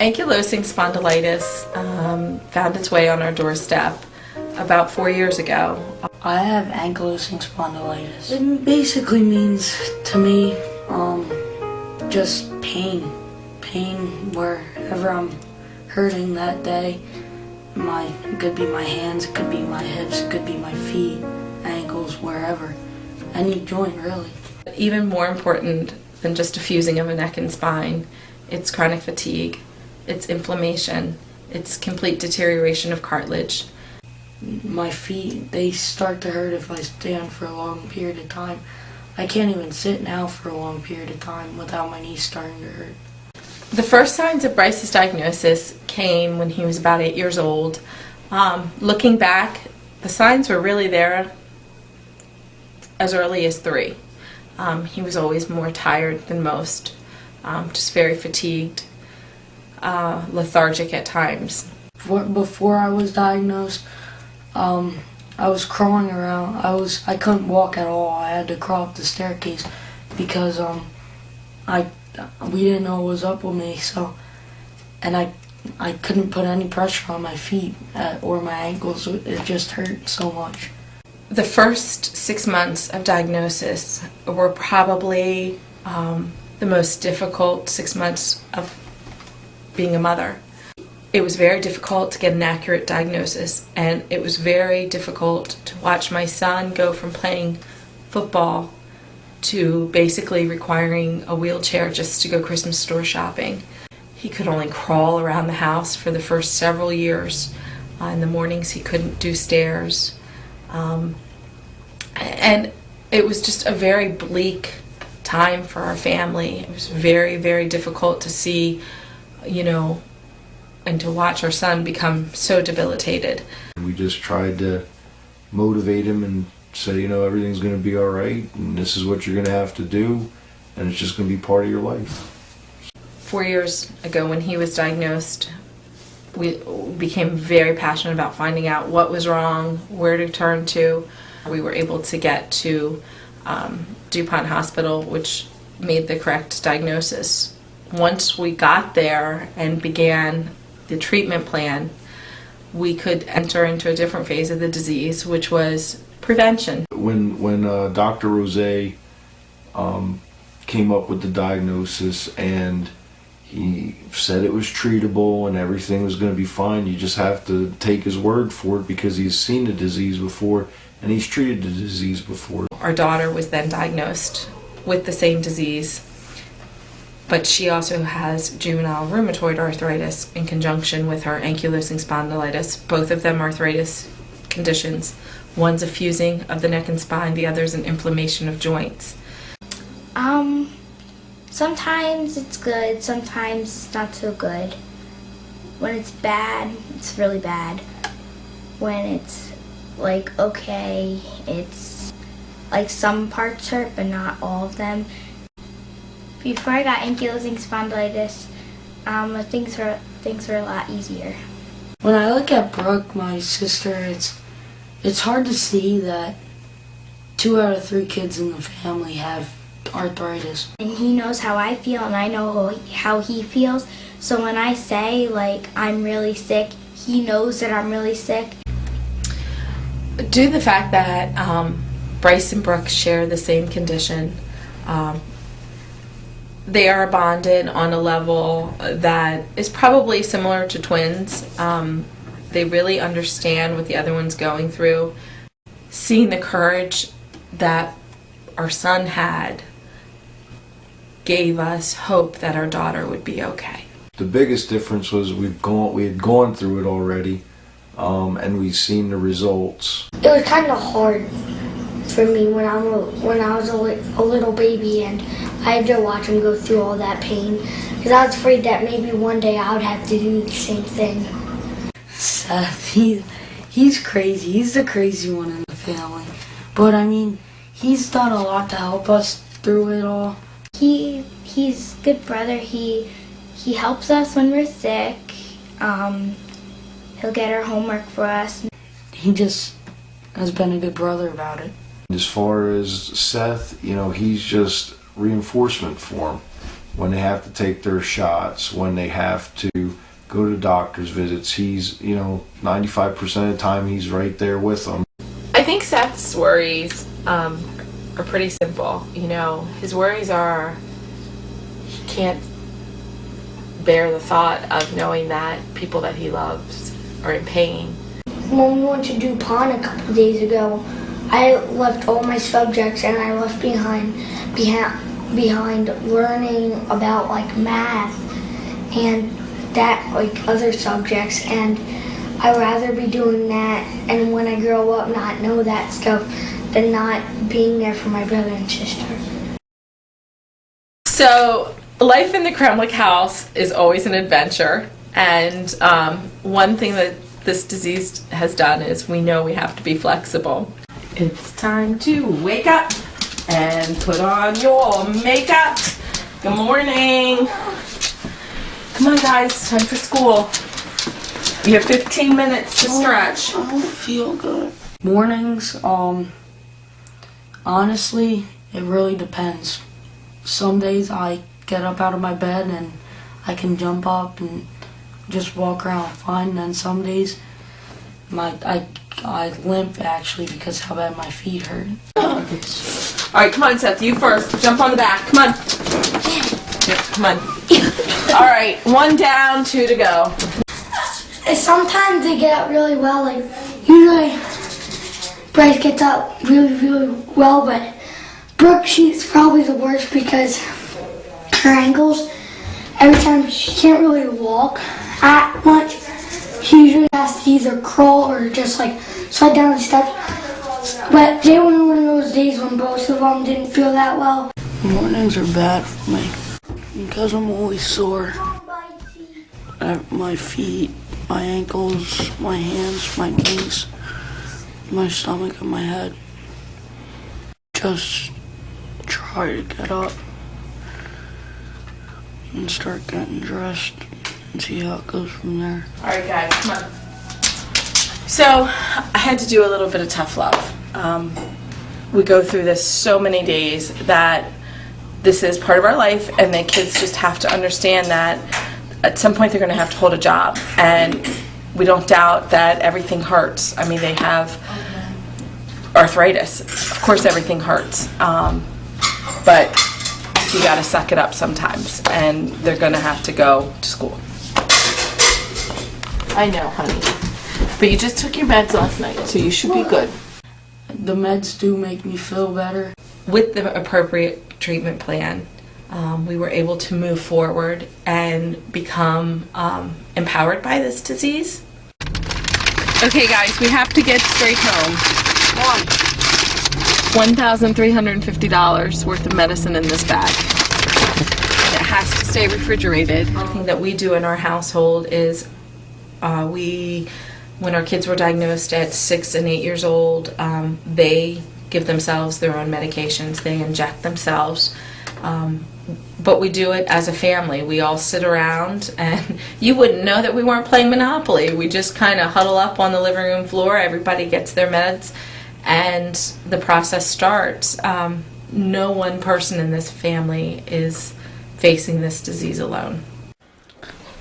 Ankylosing spondylitis found its way on our doorstep about 4 years ago. I have ankylosing spondylitis. It basically means to me just pain. Pain wherever I'm hurting that day. It could be my hands, it could be my hips, it could be my feet, ankles, wherever. Any joint, really. Even more important than just a fusing of a neck and spine, it's chronic fatigue, it's inflammation, it's complete deterioration of cartilage. My feet, they start to hurt if I stand for a long period of time. I can't even sit now for a long period of time without my knees starting to hurt. The first signs of Bryce's diagnosis came when he was about 8 years old. Looking back, the signs were really there as early as 3. He was always more tired than most, just very fatigued, lethargic at times. Before I was diagnosed, I was crawling around. I couldn't walk at all. I had to crawl up the staircase because we didn't know what was up with me. And I couldn't put any pressure on my feet or my ankles. It just hurt so much. The first 6 months of diagnosis were probably the most difficult 6 months of being a mother. It was very difficult to get an accurate diagnosis, and it was very difficult to watch my son go from playing football to basically requiring a wheelchair just to go Christmas store shopping. He could only crawl around the house for the first several years. In the mornings he couldn't do stairs. And it was just a very bleak time for our family. It was very, very difficult to see, and to watch our son become so debilitated. We just tried to motivate him and say, everything's going to be all right, and this is what you're going to have to do, and it's just going to be part of your life. 4 years ago when he was diagnosed, we became very passionate about finding out what was wrong, where to turn to. We were able to get to DuPont Hospital, which made the correct diagnosis. Once we got there and began the treatment plan, we could enter into a different phase of the disease, which was prevention. When Dr. Rose came up with the diagnosis and he said it was treatable and everything was going to be fine, you just have to take his word for it because he's seen the disease before and he's treated the disease before. Our daughter was then diagnosed with the same disease, but she also has juvenile rheumatoid arthritis in conjunction with her ankylosing spondylitis. Both of them arthritis conditions. One's a fusing of the neck and spine, the other's an inflammation of joints. Sometimes it's good, sometimes it's not so good. When it's bad, it's really bad. When it's okay, it's some parts hurt but not all of them. Before I got ankylosing spondylitis, things were a lot easier. When I look at Brooke, my sister, it's hard to see that 2 out of 3 kids in the family have arthritis. And he knows how I feel and I know how he feels. So when I say I'm really sick, he knows that I'm really sick. Due to the fact that Bryce and Brooke share the same condition, they are bonded on a level that is probably similar to twins. They really understand what the other one's going through. Seeing the courage that our son had gave us hope that our daughter would be okay. The biggest difference was we had gone through it already, and we've seen the results. It was kind of hard for me when I was a little baby and I had to watch him go through all that pain because I was afraid that maybe one day I would have to do the same thing. Seth, he's crazy. He's the crazy one in the family. But he's done a lot to help us through it all. He's a good brother. He helps us when we're sick. He'll get our homework for us. He just has been a good brother about it. As far as Seth, he's just reinforcement for him. when they have to take their shots, when they have to go to doctor's visits. He's, 95% of the time he's right there with them. I think Seth's worries are pretty simple. His worries are he can't bear the thought of knowing that people that he loves are in pain. When we went to do pond a couple days ago, I left all my subjects and I left behind learning about like math and that, like other subjects, and I'd rather be doing that and when I grow up not know that stuff than not being there for my brother and sister. So life in the Kramlich house is always an adventure, and one thing that this disease has done is we know we have to be flexible. It's time to wake up and put on your makeup. Good morning. Come on guys, time for school. You have 15 minutes to stretch. I don't feel good. Mornings, honestly, it really depends. Some days I get up out of my bed and I can jump up and just walk around fine. And then some days I limp actually because how bad my feet hurt. Alright, come on Seth, you first. Jump on the back. Come on. Yep, come on. Alright, 1 down, 2 to go. Sometimes they get up really well, like usually Bryce gets up really, really well, but Brooke, she's probably the worst because her ankles, every time she can't really walk that much, she usually has to either crawl or just like slide down the steps. But they were one of those days when both of them didn't feel that well. Mornings are bad for me because I'm always sore. My feet, my ankles, my hands, my knees, my stomach, and my head. Just try to get up and start getting dressed and see how it goes from there. Alright guys, come on. So, I had to do a little bit of tough love. We go through this so many days that this is part of our life, and the kids just have to understand that at some point they're going to have to hold a job, and we don't doubt that everything hurts. I mean, they have arthritis. Of course everything hurts, but you got to suck it up sometimes, and they're going to have to go to school. I know, honey, but you just took your meds last night, so you should be good. The meds do make me feel better. With the appropriate treatment plan, we were able to move forward and become empowered by this disease. Okay guys, we have to get straight home. $1,350 worth of medicine in this bag. It has to stay refrigerated. One thing that we do in our household is when our kids were diagnosed at 6 and 8 years old, they give themselves their own medications. They inject themselves. But we do it as a family. We all sit around, and you wouldn't know that we weren't playing Monopoly. We just kind of huddle up on the living room floor. Everybody gets their meds, and the process starts. No one person in this family is facing this disease alone.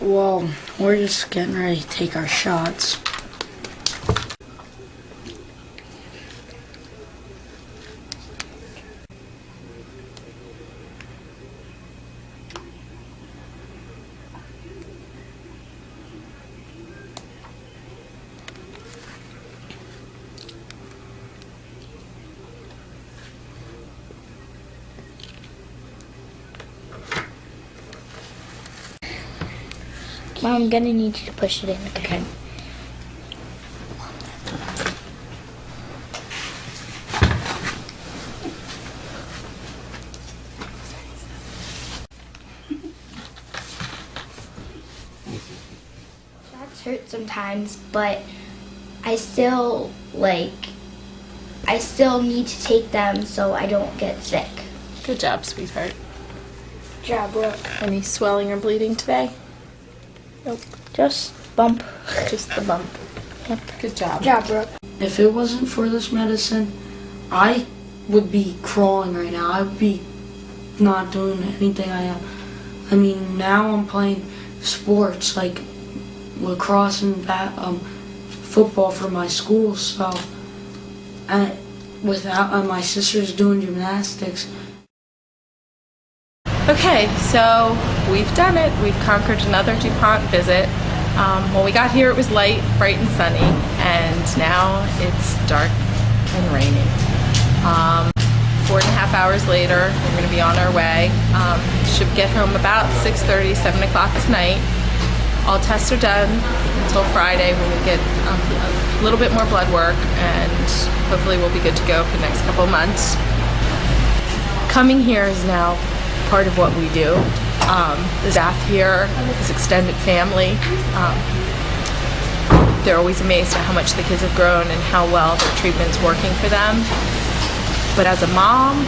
Well, we're just getting ready to take our shots. Mom, I'm gonna need you to push it in. Okay. Shots hurt sometimes, but I still need to take them so I don't get sick. Good job, sweetheart. Good job, Brooke. Any swelling or bleeding today? Nope, just bump. Just the bump. Yep. Good job. Good job, Brooke. If it wasn't for this medicine, I would be crawling right now. I would be not doing anything I am. I mean, now I'm playing sports like lacrosse and football for my school, so without my sister's doing gymnastics. Okay, so we've done it. We've conquered another DuPont visit. When we got here it was light, bright and sunny, and now it's dark and raining. 4.5 hours later, we're going to be on our way. Should get home about 6:30, 7 o'clock tonight. All tests are done until Friday when we get a little bit more blood work, and hopefully we'll be good to go for the next couple of months. Coming here is now part of what we do. The staff here, his extended family, they're always amazed at how much the kids have grown and how well their treatment's working for them. But as a mom,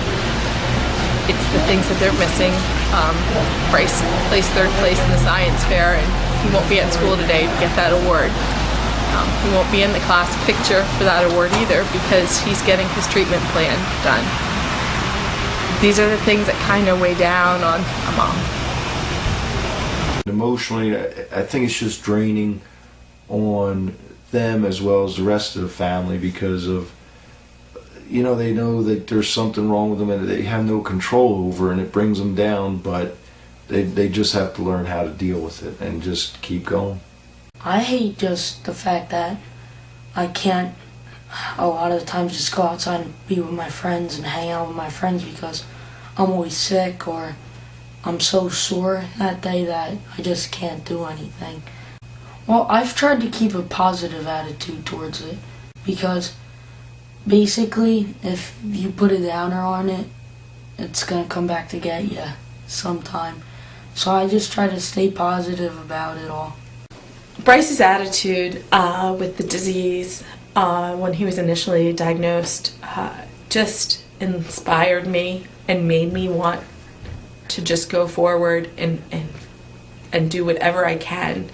it's the things that they're missing. Bryce placed 3rd place in the science fair, and he won't be at school today to get that award. He won't be in the class picture for that award either because he's getting his treatment plan done. These are the things that kind of weigh down on a mom. Emotionally, I think it's just draining on them as well as the rest of the family because of, they know that there's something wrong with them and they have no control over, and it brings them down, but they just have to learn how to deal with it and just keep going. I hate just the fact that I can't a lot of the times just go outside and be with my friends and hang out with my friends because I'm always sick or I'm so sore that day that I just can't do anything. Well, I've tried to keep a positive attitude towards it because basically if you put a downer on it, it's going to come back to get you sometime. So I just try to stay positive about it all. Bryce's attitude with the disease when he was initially diagnosed just inspired me and made me want to just go forward and do whatever I can.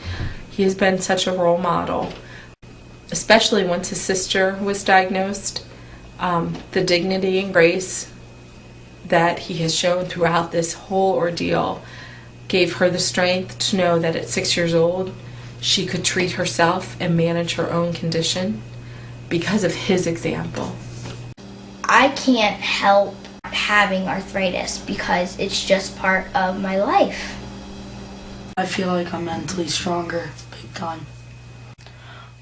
He has been such a role model, especially once his sister was diagnosed. The dignity and grace that he has shown throughout this whole ordeal gave her the strength to know that at 6 years old she could treat herself and manage her own condition because of his example. I can't help having arthritis because it's just part of my life. I feel like I'm mentally stronger, big time.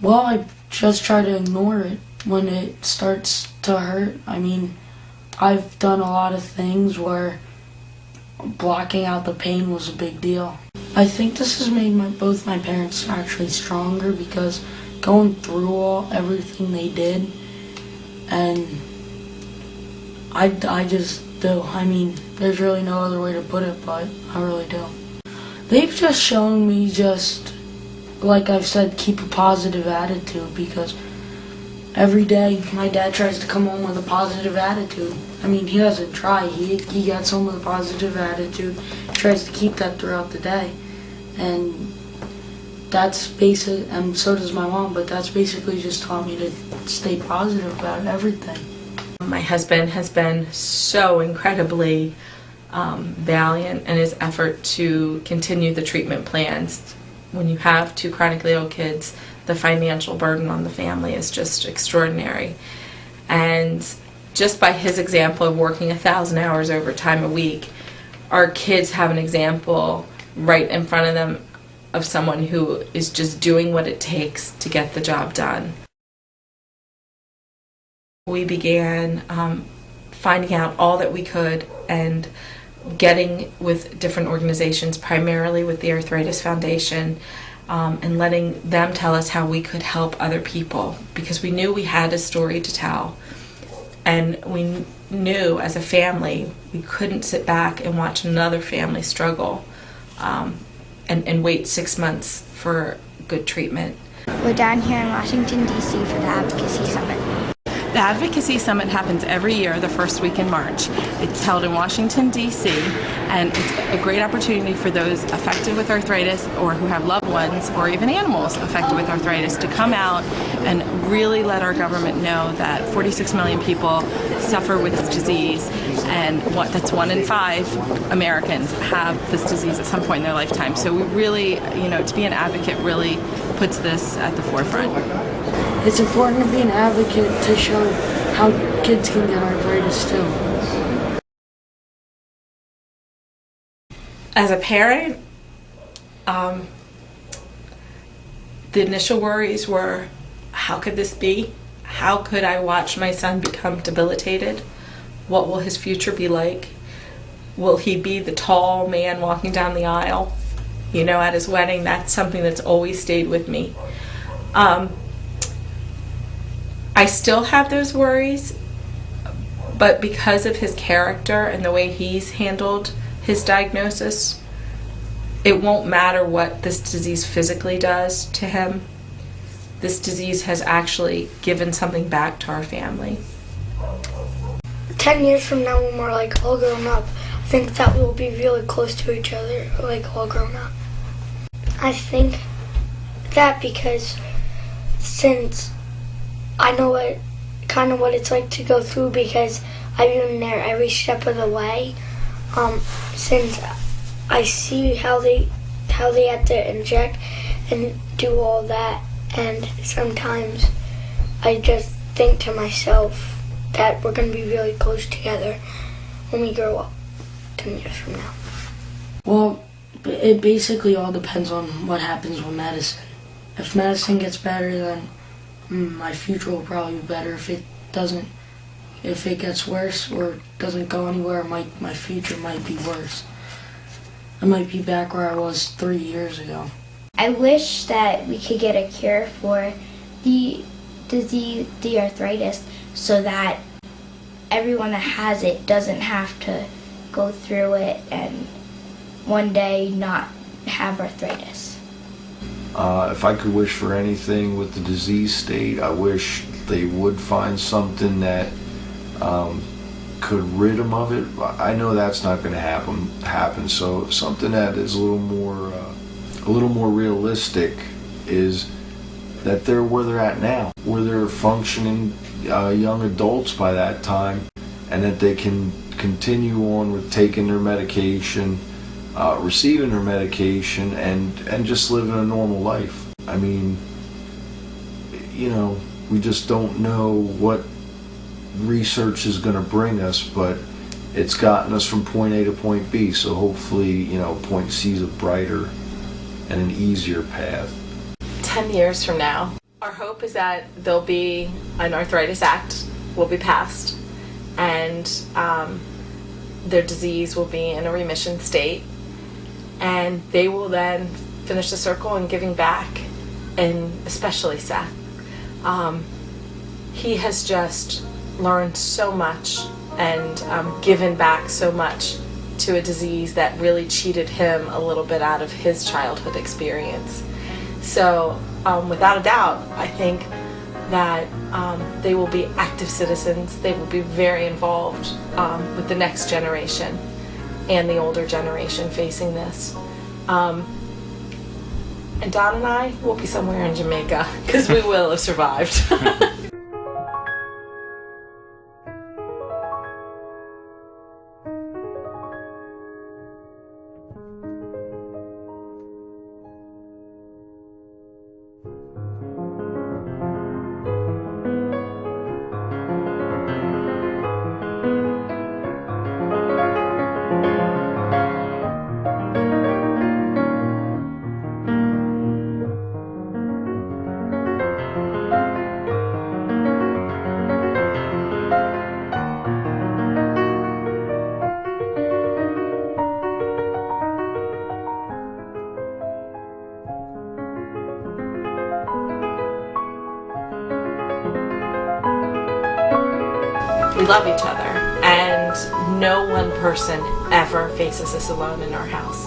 Well, I just try to ignore it when it starts to hurt. I mean, I've done a lot of things where blocking out the pain was a big deal. I think this has made both my parents actually stronger because going through everything they did, and I just do. I mean, there's really no other way to put it, but I really do. They've just shown me just, like I've said, keep a positive attitude because every day my dad tries to come home with a positive attitude. I mean, he doesn't try. He gets home with a positive attitude, tries to keep that throughout the day. And that's basic, and so does my mom, but that's basically just taught me to stay positive about everything. My husband has been so incredibly valiant in his effort to continue the treatment plans. When you have 2 chronically ill kids, the financial burden on the family is just extraordinary. And just by his example of working 1,000 hours overtime a week, our kids have an example right in front of them of someone who is just doing what it takes to get the job done. We began finding out all that we could and getting with different organizations, primarily with the Arthritis Foundation, and letting them tell us how we could help other people because we knew we had a story to tell. And we knew as a family we couldn't sit back and watch another family struggle and wait 6 months for good treatment. We're down here in Washington, D.C. for the Advocacy Summit. The The Advocacy Summit happens every year, the first week in March. It's held in Washington, D.C., and it's a great opportunity for those affected with arthritis or who have loved ones or even animals affected with arthritis to come out and really let our government know that 46 million people suffer with this disease, and that's 1 in 5 Americans have this disease at some point in their lifetime. So we really, to be an advocate really puts this at the forefront. It's important to be an advocate to show how kids can get arthritis too. As a parent, the initial worries were, how could this be? How could I watch my son become debilitated? What will his future be like? Will he be the tall man walking down the aisle? At his wedding, that's something that's always stayed with me. I still have those worries, but because of his character and the way he's handled his diagnosis, it won't matter what this disease physically does to him. This disease has actually given something back to our family. 10 years from now, when we're all grown up, I think that we'll be really close to each other, all grown up. I think that because since I know what it's like to go through, because I've been there every step of the way. Since I see how they have to inject and do all that, and sometimes I just think to myself that we're going to be really close together when we grow up 10 years from now. Well, it basically all depends on what happens with medicine. If medicine gets better, then my future will probably be better. If it doesn't, if it gets worse or doesn't go anywhere, my future might be worse. I might be back where I was 3 years ago. I wish that we could get a cure for the disease, the arthritis, so that everyone that has it doesn't have to go through it and one day not have arthritis. If I could wish for anything with the disease state, I wish they would find something that could rid them of it. I know that's not going to happen. So something that is a little more realistic is that they're where they're at now, where they're functioning young adults by that time, and that they can continue on with taking their medication, receiving their medication, and just living a normal life. I mean, we just don't know what research is going to bring us, but it's gotten us from point A to point B, so hopefully, point C is a brighter and an easier path. 10 years from now, our hope is that there'll be an Arthritis Act will be passed, and their disease will be in a remission state, and they will then finish the circle in giving back, and especially Seth. He has just learned so much and given back so much to a disease that really cheated him a little bit out of his childhood experience. So without a doubt, I think that they will be active citizens. They will be very involved with the next generation and the older generation facing this. And Don and I will be somewhere in Jamaica, because we will have survived. We love each other, and no one person ever faces this alone in our house.